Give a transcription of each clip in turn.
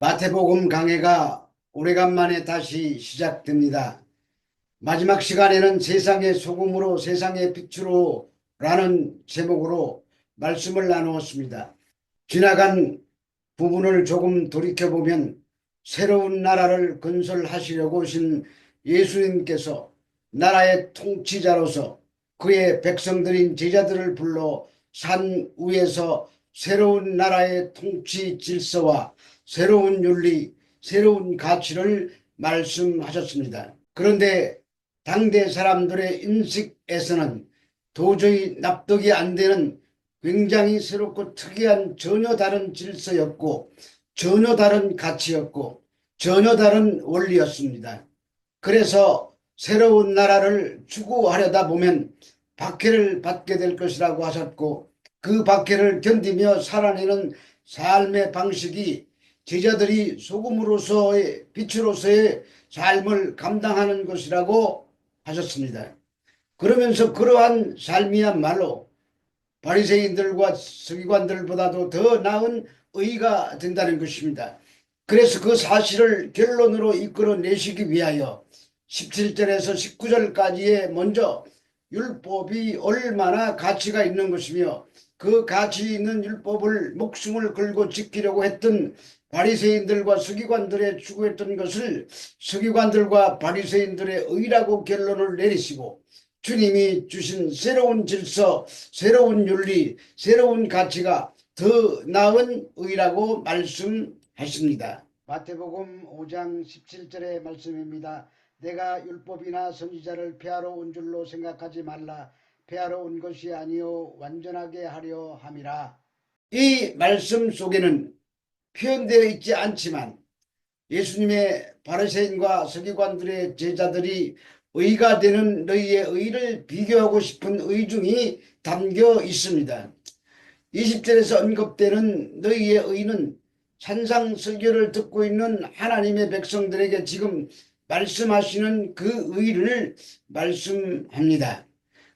마태복음 강해가 오래간만에 다시 시작됩니다. 마지막 시간에는 세상의 소금으로 세상의 빛으로 라는 제목으로 말씀을 나누었습니다. 지나간 부분을 조금 돌이켜보면 새로운 나라를 건설하시려고 오신 예수님께서 나라의 통치자로서 그의 백성들인 제자들을 불러 산 위에서 새로운 나라의 통치 질서와 새로운 윤리, 새로운 가치를 말씀하셨습니다. 그런데 당대 사람들의 인식에서는 도저히 납득이 안 되는 굉장히 새롭고 특이한 전혀 다른 질서였고 전혀 다른 가치였고 전혀 다른 원리였습니다. 그래서 새로운 나라를 추구하려다 보면 박해를 받게 될 것이라고 하셨고 그 박해를 견디며 살아내는 삶의 방식이 제자들이 소금으로서의 빛으로서의 삶을 감당하는 것이라고 하셨습니다. 그러면서 그러한 삶이야말로 바리새인들과 서기관들보다도 더 나은 의가 된다는 것입니다. 그래서 그 사실을 결론으로 이끌어내시기 위하여 17절에서 19절까지에 먼저 율법이 얼마나 가치가 있는 것이며 그 가치 있는 율법을 목숨을 걸고 지키려고 했던 바리새인들과 서기관들의 추구했던 것을 서기관들과 바리새인들의 의라고 결론을 내리시고 주님이 주신 새로운 질서, 새로운 윤리, 새로운 가치가 더 나은 의라고 말씀하십니다. 마태복음 5장 17절의 말씀입니다. 내가 율법이나 선지자를 폐하러 온 줄로 생각하지 말라. 폐하러 온 것이 아니요 완전하게 하려 함이라. 이 말씀 속에는 표현되어 있지 않지만 예수님의 바리새인과 서기관들의 제자들이 의가 되는 너희의 의를 비교하고 싶은 의중이 담겨 있습니다. 20절에서 언급되는 너희의 의는 산상설교를 듣고 있는 하나님의 백성들에게 지금 말씀하시는 그 의를 말씀합니다.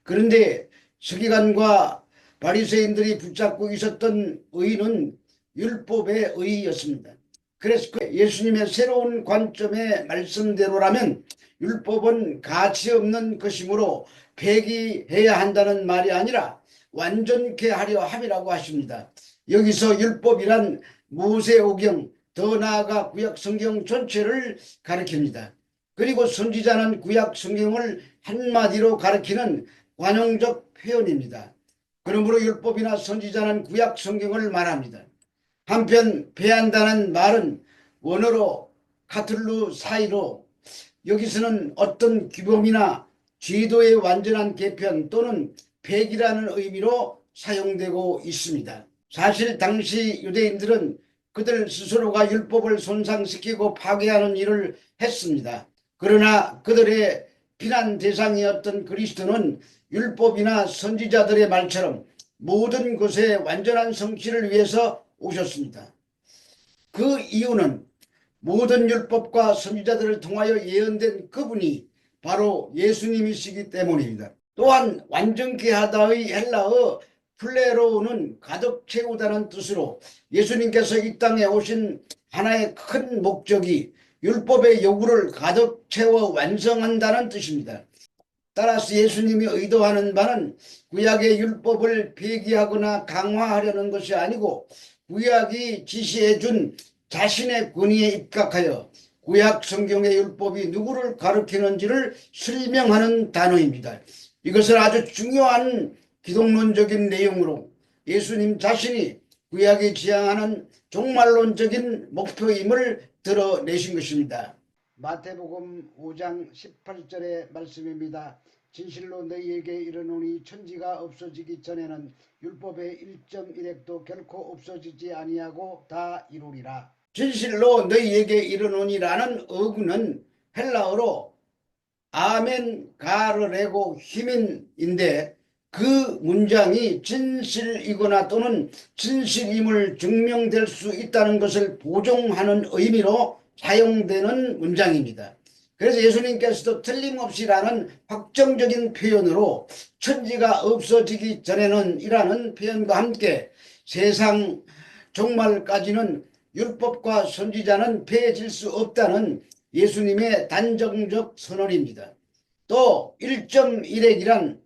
그런데 서기관과 바리새인들이 붙잡고 있었던 의는 율법의 의였습니다. 그래서 예수님의 새로운 관점의 말씀대로라면 율법은 가치 없는 것이므로 폐기해야 한다는 말이 아니라 완전케 하려 함이라고 하십니다. 여기서 율법이란 모세오경, 더 나아가 구약 성경 전체를 가리킵니다. 그리고 선지자는 구약 성경을 한마디로 가리키는 관용적 표현입니다. 그러므로 율법이나 선지자는 구약 성경을 말합니다. 한편 폐한다는 말은 원어로 카툴루 사이로 여기서는 어떤 규범이나 제도의 완전한 개편 또는 폐기라는 의미로 사용되고 있습니다. 사실 당시 유대인들은 그들 스스로가 율법을 손상시키고 파괴하는 일을 했습니다. 그러나 그들의 비난 대상이었던 그리스도는 율법이나 선지자들의 말처럼 모든 것의 완전한 성취를 위해서 오셨습니다. 그 이유는 모든 율법과 선지자들을 통하여 예언된 그분이 바로 예수님이시기 때문입니다. 또한 완전케 하다의 헬라어 플레로는 가득 채우다는 뜻으로 예수님께서 이 땅에 오신 하나의 큰 목적이 율법의 요구를 가득 채워 완성한다는 뜻입니다. 따라서 예수님이 의도하는 바는 구약의 율법을 폐기하거나 강화하려는 것이 아니고 구약이 지시해준 자신의 권위에 입각하여 구약 성경의 율법이 누구를 가리키는지를 설명하는 단어입니다. 이것은 아주 중요한 기독론적인 내용으로 예수님 자신이 구약이 지향하는 종말론적인 목표임을 드러내신 것입니다. 마태복음 5장 18절의 말씀입니다. 진실로 너희에게 이르노니 천지가 없어지기 전에는 율법의 1.1획도 결코 없어지지 아니하고 다 이루리라. 진실로 너희에게 이르노니라는 어구는 헬라어로 아멘 가르레고 히민인데 그 문장이 진실이거나 또는 진실임을 증명될 수 있다는 것을 보증하는 의미로 사용되는 문장입니다. 그래서 예수님께서도 틀림없이라는 확정적인 표현으로 천지가 없어지기 전에는 이라는 표현과 함께 세상 종말까지는 율법과 선지자는 폐해질 수 없다는 예수님의 단정적 선언입니다. 또 1.1핵이란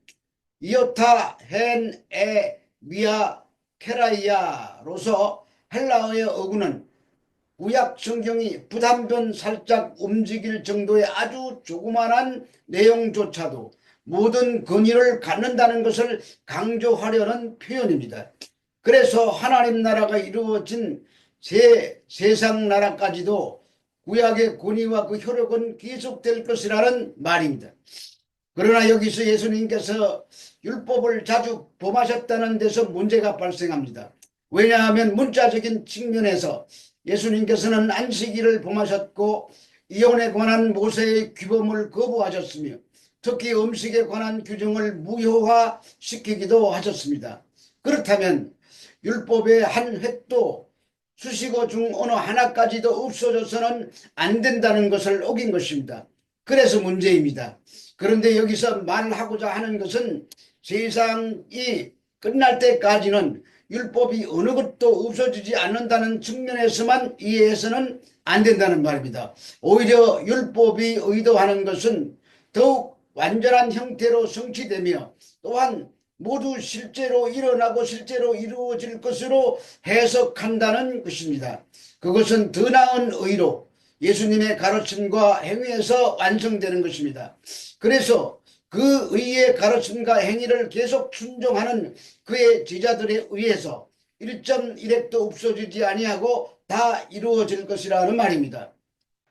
이오타 헨 에 미아 케라이아로서 헬라어의 어구는 구약 성경이 부단변 살짝 움직일 정도의 아주 조그만한 내용조차도 모든 권위를 갖는다는 것을 강조하려는 표현입니다. 그래서 하나님 나라가 이루어진 세상 나라까지도 구약의 권위와 그 효력은 계속될 것이라는 말입니다. 그러나 여기서 예수님께서 율법을 자주 범하셨다는 데서 문제가 발생합니다. 왜냐하면 문자적인 측면에서 예수님께서는 안식일을 범하셨고 이혼에 관한 모세의 규범을 거부하셨으며 특히 음식에 관한 규정을 무효화시키기도 하셨습니다. 그렇다면 율법의 한 획도 수식어 중 어느 하나까지도 없어져서는 안 된다는 것을 어긴 것입니다. 그래서 문제입니다. 그런데 여기서 말하고자 하는 것은 세상이 끝날 때까지는 율법이 어느 것도 없어지지 않는다는 측면에서만 이해해서는 안 된다는 말입니다. 오히려 율법이 의도하는 것은 더욱 완전한 형태로 성취되며 또한 모두 실제로 일어나고 실제로 이루어질 것으로 해석한다는 것입니다. 그것은 더 나은 의로 예수님의 가르침과 행위에서 완성되는 것입니다. 그래서 그 의의 가르침과 행위를 계속 순종하는 그의 제자들에 의해서 1.1핵도 없어지지 아니하고 다 이루어질 것이라는 말입니다.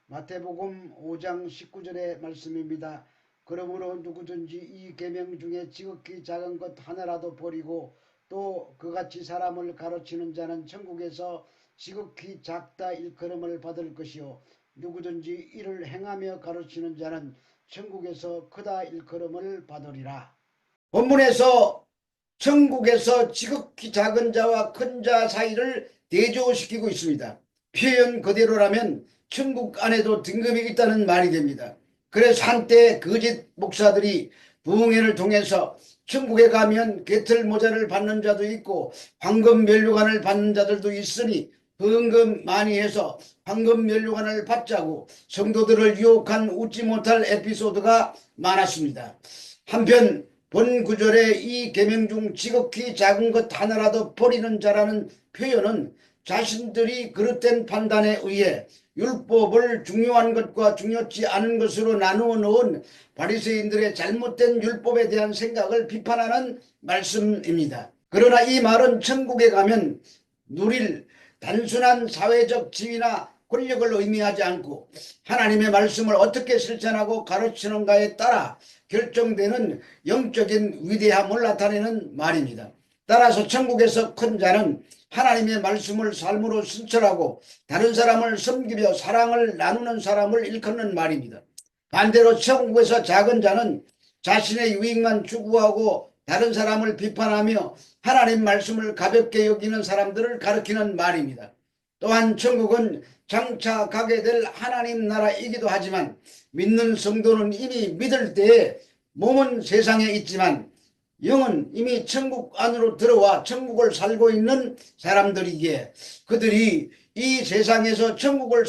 마태복음 5장 19절의 말씀입니다. 그러므로 누구든지 이 계명 중에 지극히 작은 것 하나라도 버리고 또 그같이 사람을 가르치는 자는 천국에서 지극히 작다 일컬음을 받을 것이요 누구든지 이를 행하며 가르치는 자는 천국에서 크다 일컬음을 받으리라. 본문에서 천국에서 지극히 작은 자와 큰 자 사이를 대조시키고 있습니다. 표현 그대로라면 천국 안에도 등급이 있다는 말이 됩니다. 그래서 한때 거짓 목사들이 부흥회를 통해서 천국에 가면 개털 모자를 받는 자도 있고 황금 면류관을 받는 자들도 있으니 헌금 많이 해서 황금 면류관을 받자고 성도들을 유혹한 웃지 못할 에피소드가 많았습니다. 한편 본 구절의 이 계명 중 지극히 작은 것 하나라도 버리는 자라는 표현은 자신들이 그릇된 판단에 의해 율법을 중요한 것과 중요치 않은 것으로 나누어 놓은 바리새인들의 잘못된 율법에 대한 생각을 비판하는 말씀입니다. 그러나 이 말은 천국에 가면 누릴 단순한 사회적 지위나 권력을 의미하지 않고 하나님의 말씀을 어떻게 실천하고 가르치는가에 따라 결정되는 영적인 위대함을 나타내는 말입니다. 따라서 천국에서 큰 자는 하나님의 말씀을 삶으로 실천하고 다른 사람을 섬기며 사랑을 나누는 사람을 일컫는 말입니다. 반대로 천국에서 작은 자는 자신의 유익만 추구하고 다른 사람을 비판하며 하나님 말씀을 가볍게 여기는 사람들을 가리키는 말입니다. 또한 천국은 장차 가게 될 하나님 나라이기도 하지만 믿는 성도는 이미 믿을 때에 몸은 세상에 있지만 영은 이미 천국 안으로 들어와 천국을 살고 있는 사람들이기에 그들이 이 세상에서 천국을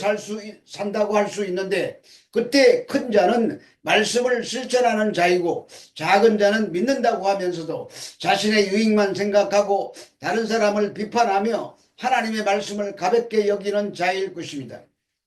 산다고 할 수 있는데 그때 큰 자는 말씀을 실천하는 자이고 작은 자는 믿는다고 하면서도 자신의 유익만 생각하고 다른 사람을 비판하며 하나님의 말씀을 가볍게 여기는 자일 것입니다.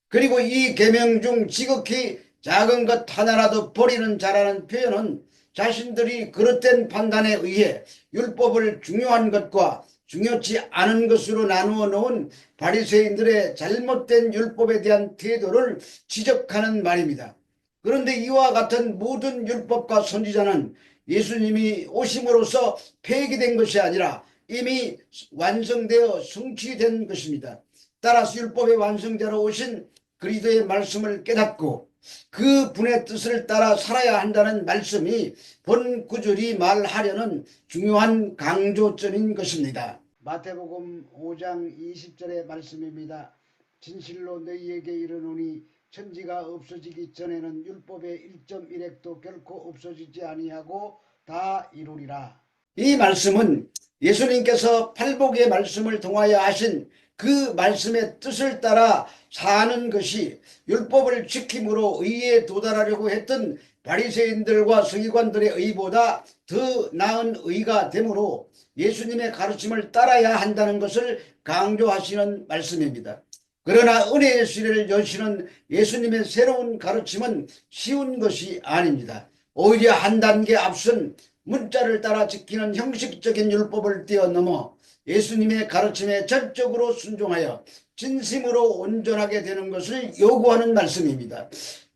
그리고 이 계명 중 지극히 작은 것 하나라도 버리는 자라는 표현은 자신들이 그릇된 판단에 의해 율법을 중요한 것과 중요치 않은 것으로 나누어 놓은 바리새인들의 잘못된 율법에 대한 태도를 지적하는 말입니다. 그런데 이와 같은 모든 율법과 선지자는 예수님이 오심으로써 폐기된 것이 아니라 이미 완성되어 성취된 것입니다. 따라서 율법의 완성자로 오신 그리스도의 말씀을 깨닫고 그 분의 뜻을 따라 살아야 한다는 말씀이 본 구절이 말하려는 중요한 강조점인 것입니다. 마태복음 5장 20절의 말씀입니다. 진실로 너희에게 이르노니 천지가 없어지기 전에는 율법의 1.1획도 결코 없어지지 아니하고 다 이루리라. 이 말씀은 예수님께서 팔복의 말씀을 통하여 하신 그 말씀의 뜻을 따라 사는 것이 율법을 지킴으로 의에 도달하려고 했던 바리새인들과 서기관들의 의보다 더 나은 의가 되므로 예수님의 가르침을 따라야 한다는 것을 강조하시는 말씀입니다. 그러나 은혜의 시대를 여시는 예수님의 새로운 가르침은 쉬운 것이 아닙니다. 오히려 한 단계 앞선 문자를 따라 지키는 형식적인 율법을 뛰어넘어 예수님의 가르침에 전적으로 순종하여 진심으로 온전하게 되는 것을 요구하는 말씀입니다.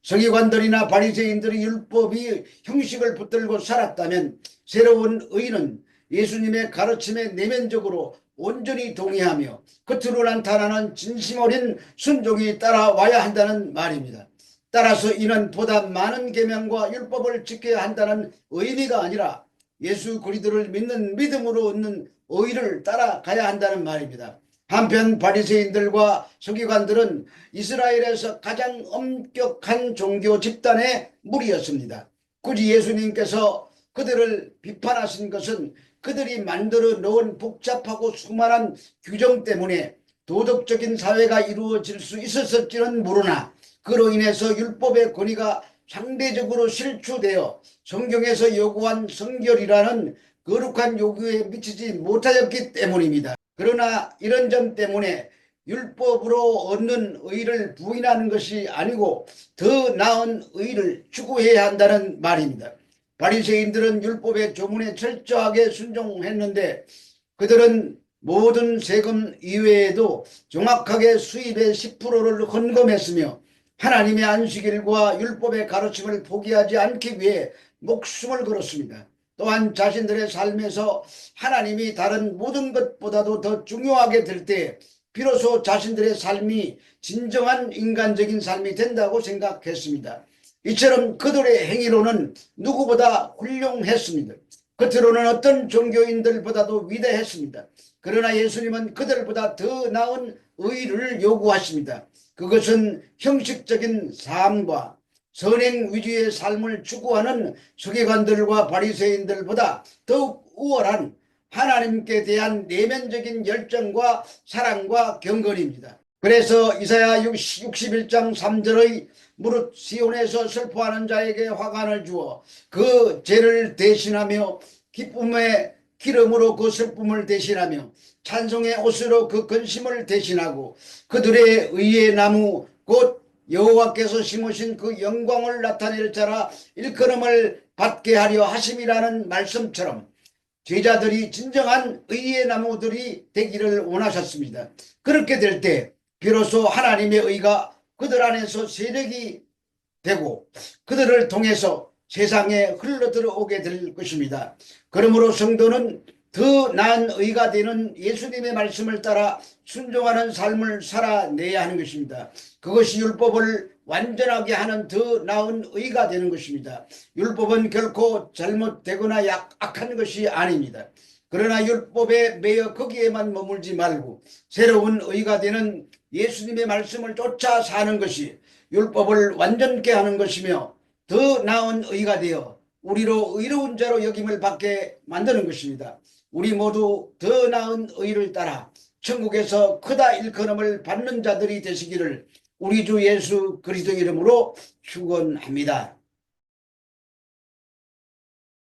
서기관들이나 바리새인들이 율법이 형식을 붙들고 살았다면 새로운 의는 예수님의 가르침에 내면적으로 온전히 동의하며 겉으로 나타나는 진심 어린 순종이 따라와야 한다는 말입니다. 따라서 이는 보다 많은 계명과 율법을 지켜야 한다는 의미가 아니라 예수 그리스도를 믿는 믿음으로 얻는 의를 따라가야 한다는 말입니다. 한편 바리새인들과 서기관들은 이스라엘에서 가장 엄격한 종교 집단의 무리였습니다. 굳이 예수님께서 그들을 비판하신 것은 그들이 만들어 놓은 복잡하고 수많은 규정 때문에 도덕적인 사회가 이루어질 수 있었을지는 모르나 그로 인해서 율법의 권위가 상대적으로 실추되어 성경에서 요구한 성결이라는 거룩한 요구에 미치지 못하였기 때문입니다. 그러나 이런 점 때문에 율법으로 얻는 의를 부인하는 것이 아니고 더 나은 의를 추구해야 한다는 말입니다. 바리새인들은 율법의 조문에 철저하게 순종했는데 그들은 모든 세금 이외에도 정확하게 수입의 10%를 헌금했으며 하나님의 안식일과 율법의 가르침을 포기하지 않기 위해 목숨을 걸었습니다. 또한 자신들의 삶에서 하나님이 다른 모든 것보다도 더 중요하게 될 때 비로소 자신들의 삶이 진정한 인간적인 삶이 된다고 생각했습니다. 이처럼 그들의 행위로는 누구보다 훌륭했습니다. 겉으로는 어떤 종교인들보다도 위대했습니다. 그러나 예수님은 그들보다 더 나은 의를 요구하십니다. 그것은 형식적인 삶과 선행 위주의 삶을 추구하는 서기관들과 바리새인들보다 더욱 우월한 하나님께 대한 내면적인 열정과 사랑과 경건입니다. 그래서 이사야 61장 3절의 무릇 시온에서 슬퍼하는 자에게 화관을 주어 그 죄를 대신하며 기쁨의 기름으로 그 슬픔을 대신하며 찬송의 옷으로 그 근심을 대신하고 그들의 의의 나무 곧 여호와께서 심으신 그 영광을 나타낼 자라 일컬음을 받게 하려 하심이라는 말씀처럼 제자들이 진정한 의의 나무들이 되기를 원하셨습니다. 그렇게 될 때 비로소 하나님의 의가 그들 안에서 세력이 되고 그들을 통해서 세상에 흘러들어오게 될 것입니다. 그러므로 성도는 더 나은 의가 되는 예수님의 말씀을 따라 순종하는 삶을 살아내야 하는 것입니다. 그것이 율법을 완전하게 하는 더 나은 의가 되는 것입니다. 율법은 결코 잘못되거나 악한 것이 아닙니다. 그러나 율법에 매여 거기에만 머물지 말고 새로운 의가 되는 예수님의 말씀을 쫓아 사는 것이 율법을 완전케 하는 것이며 더 나은 의가 되어 우리로 의로운 자로 여김을 받게 만드는 것입니다. 우리 모두 더 나은 의를 따라 천국에서 크다 일컬음을 받는 자들이 되시기를 우리 주 예수 그리스도 이름으로 축원합니다.